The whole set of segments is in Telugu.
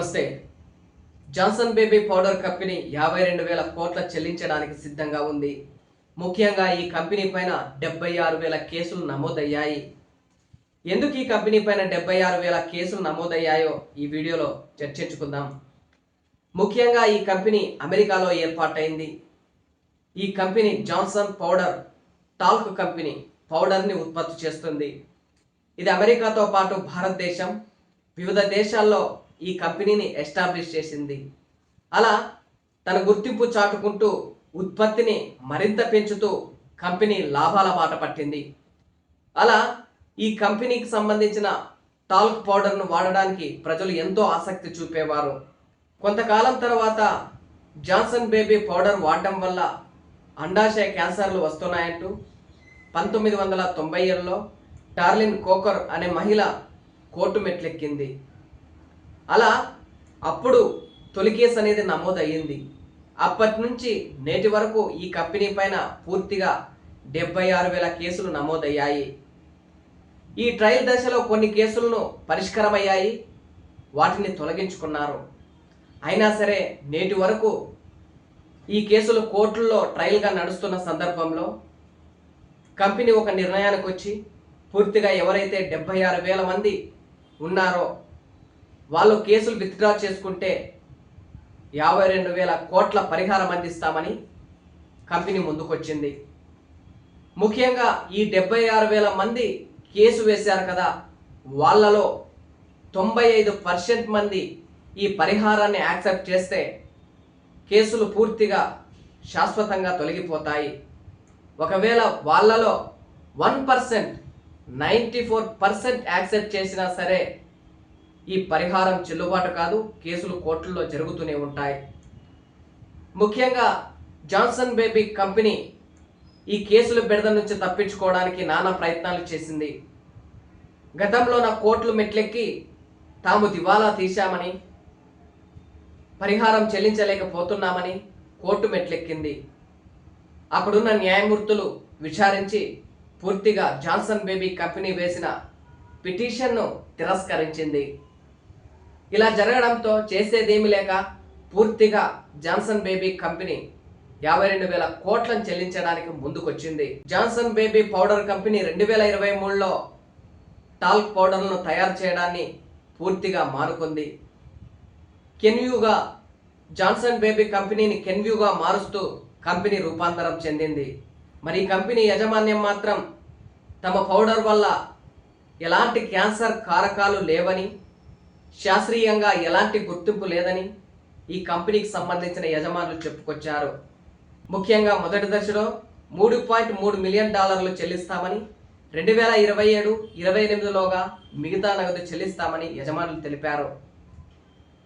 నమస్తే. జాన్సన్ బేబీ పౌడర్ కంపెనీ 52,000 కోట్ల చెల్లించడానికి సిద్ధంగా ఉంది. ముఖ్యంగా ఈ కంపెనీ పైన 76,000 కేసులు నమోదయ్యాయి. ఎందుకు ఈ కంపెనీ పైన 76,000 కేసులు నమోదయ్యాయో ఈ వీడియోలో చర్చించుకుందాం. ముఖ్యంగా ఈ కంపెనీ అమెరికాలో ఏర్పాటైంది. ఈ company Johnson powder talc company పౌడర్ని ఉత్పత్తి చేస్తుంది. ఇది అమెరికాతో పాటు భారతదేశం, వివిధ దేశాల్లో ఈ కంపెనీని ఎస్టాబ్లిష్ చేసింది. అలా తన గుర్తింపు చాటుకుంటూ ఉత్పత్తిని మరింత పెంచుతూ కంపెనీ లాభాల బాట పట్టింది. అలా ఈ కంపెనీకి సంబంధించిన టాల్క్ పౌడర్ను వాడడానికి ప్రజలు ఎంతో ఆసక్తి చూపేవారు. కొంతకాలం తర్వాత జాన్సన్ బేబీ పౌడర్ వాడడం వల్ల అండాశయ క్యాన్సర్లు వస్తున్నాయంటూ 1997లో డార్లిన్ కోకర్ అనే మహిళ కోర్టు మెట్లెక్కింది. అలా అప్పుడు తొలి కేసు అనేది నమోదయ్యింది. అప్పటి నుంచి నేటి వరకు ఈ కంపెనీ పైన పూర్తిగా 76,000 కేసులు నమోదయ్యాయి. ఈ ట్రయల్ దశలో కొన్ని కేసులను పరిష్కారమయ్యాయి, వాటిని తొలగించుకున్నారు. అయినా సరే నేటి వరకు ఈ కేసులు కోర్టుల్లో ట్రయల్గా నడుస్తున్న సందర్భంలో కంపెనీ ఒక నిర్ణయానికి వచ్చి పూర్తిగా ఎవరైతే 76,000 మంది ఉన్నారో వాళ్ళు కేసులు విత్డ్రా చేసుకుంటే 52,000 కోట్ల పరిహారం అందిస్తామని కంపెనీ ముందుకొచ్చింది. ముఖ్యంగా ఈ 76,000 మంది కేసు వేశారు కదా, వాళ్ళలో 95% మంది ఈ పరిహారాన్ని యాక్సెప్ట్ చేస్తే కేసులు పూర్తిగా శాశ్వతంగా తొలగిపోతాయి. ఒకవేళ వాళ్ళలో 1% 94% యాక్సెప్ట్ చేసినా సరే ఈ పరిహారం చెల్లుబాటు కాదు, కేసులు కోర్టుల్లో జరుగుతూనే ఉంటాయి. ముఖ్యంగా జాన్సన్ బేబీ కంపెనీ ఈ కేసుల బెడద నుంచి తప్పించుకోవడానికి నానా ప్రయత్నాలు చేసింది. గతంలో కోర్టులు మెట్లెక్కి తాము దివాలా తీశామని, పరిహారం చెల్లించలేకపోతున్నామని కోర్టు మెట్లెక్కింది. అక్కడున్న న్యాయమూర్తులు విచారించి పూర్తిగా జాన్సన్ బేబీ కంపెనీ వేసిన పిటిషన్ను తిరస్కరించింది. ఇలా జరగడంతో చేసేదేమీ లేక పూర్తిగా జాన్సన్ బేబీ కంపెనీ 52,000 కోట్లను చెల్లించడానికి ముందుకొచ్చింది. జాన్సన్ బేబీ పౌడర్ కంపెనీ 2023లో టాల్క్ పౌడర్లను తయారు చేయడాన్ని పూర్తిగా మానుకుంది. కెన్యూగా జాన్సన్ బేబీ కంపెనీని కెన్యూగా మారుస్తూ కంపెనీ రూపాంతరం చెందింది. మరి ఈ కంపెనీ యాజమాన్యం మాత్రం తమ పౌడర్ వల్ల ఎలాంటి క్యాన్సర్ కారకాలు లేవని, శాస్త్రీయంగా ఎలాంటి గుర్తింపు లేదని ఈ కంపెనీకి సంబంధించిన యజమానులు చెప్పుకొచ్చారు. ముఖ్యంగా మొదటి దశలో $3.3 మిలియన్ చెల్లిస్తామని, 2027-28లోగా మిగతా నగదు చెల్లిస్తామని యజమానులు తెలిపారు.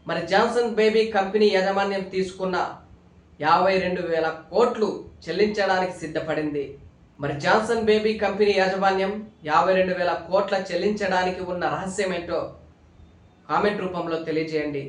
మరి జాన్సన్ బేబీ కంపెనీ యాజమాన్యం తీసుకున్న 52,000 కోట్లు చెల్లించడానికి సిద్ధపడింది. మరి జాన్సన్ బేబీ కంపెనీ యాజమాన్యం 52,000 కోట్ల చెల్లించడానికి ఉన్న రహస్యం ఏంటో కామెంట్ రూపంలో తెలియజేయండి.